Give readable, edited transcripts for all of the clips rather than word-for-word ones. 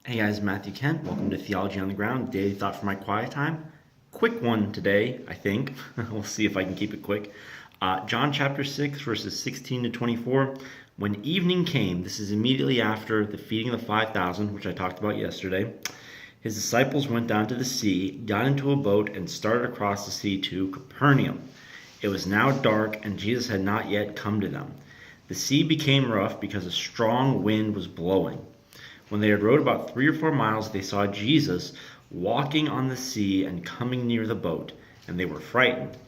Hey guys, Matthew Kent. Welcome to Theology on the Ground, daily thought for my quiet time. Quick one today, I think. We'll see if I can keep it quick. John chapter 6, verses 16 to 24. When evening came, this is immediately after the feeding of the 5,000, which I talked about yesterday, his disciples went down to the sea, got into a boat, and started across the sea to Capernaum. It was now dark, and Jesus had not yet come to them. The sea became rough because a strong wind was blowing. When they had rowed about 3 or 4 miles, they saw Jesus walking on the sea and coming near the boat, and they were frightened.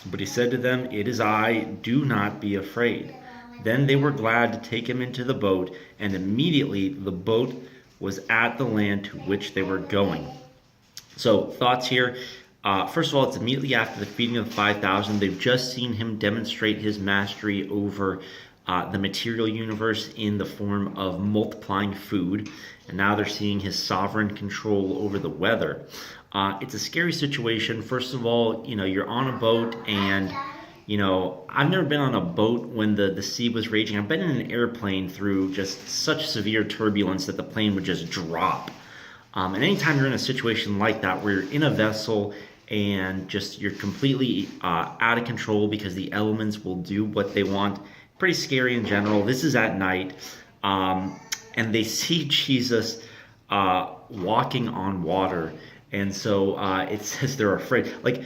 But he said to them, "It is I, do not be afraid." Then they were glad to take him into the boat, and immediately the boat was at the land to which they were going. So, thoughts here. First of all, it's immediately after the feeding of the 5,000. They've just seen him demonstrate his mastery over the material universe in the form of multiplying food, and now they're seeing his sovereign control over the weather. It's a scary situation. First of all, you're on a boat, and I've never been on a boat when the sea was raging. I've been in an airplane through just such severe turbulence that the plane would just drop. And anytime you're in a situation like that, where you're in a vessel and just you're completely out of control because the elements will do what they want, pretty scary in general. This is at night, and they see Jesus walking on water, and so it says they're afraid. Like,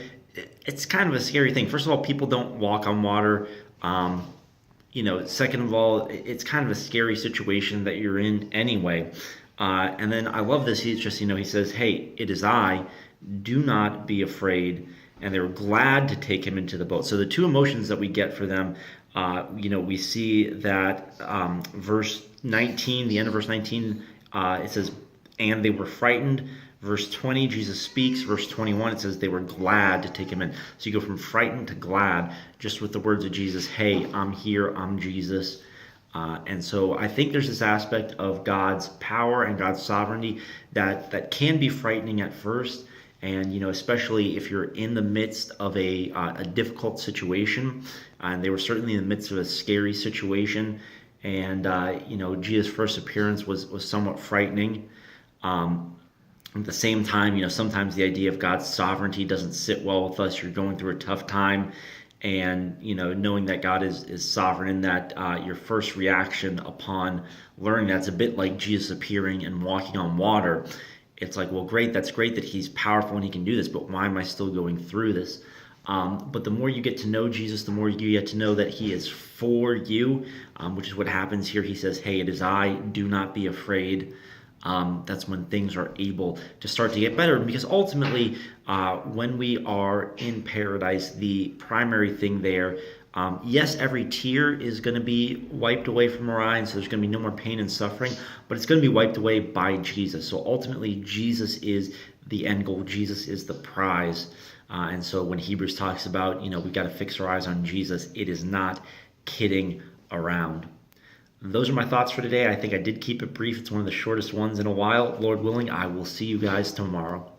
it's kind of a scary thing. First of all, people don't walk on water. Second of all, it's kind of a scary situation that you're in anyway. And then I love this. He's just, he says, "Hey, it is I. Do not be afraid." And they were glad to take him into the boat. So the two emotions that we get for them, we see that verse 19, the end of verse 19, it says, "And they were frightened." Verse 20, Jesus speaks. Verse 21, it says they were glad to take him in. So you go from frightened to glad just with the words of Jesus. Hey, I'm here. I'm Jesus. And so I think there's this aspect of God's power and God's sovereignty that can be frightening at first. And, especially if you're in the midst of a difficult situation, and they were certainly in the midst of a scary situation. And, Jesus' first appearance was somewhat frightening. At the same time, sometimes the idea of God's sovereignty doesn't sit well with us. You're going through a tough time, and knowing that God is sovereign, and that your first reaction upon learning that's a bit like Jesus appearing and walking on water. It's like, well, great, that's great that he's powerful and he can do this, but why am I still going through this? But the more you get to know Jesus, the more you get to know that he is for you, which is what happens here. He says, "Hey, it is I, do not be afraid." That's when things are able to start to get better, because ultimately, when we are in paradise, the primary thing there, yes, every tear is going to be wiped away from our eyes, so there's going to be no more pain and suffering, but it's going to be wiped away by Jesus. So ultimately, Jesus is the end goal. Jesus is the prize. And so when Hebrews talks about, we've got to fix our eyes on Jesus, it is not kidding around. Those are my thoughts for today. I think I did keep it brief. It's one of the shortest ones in a while. Lord willing, I will see you guys tomorrow.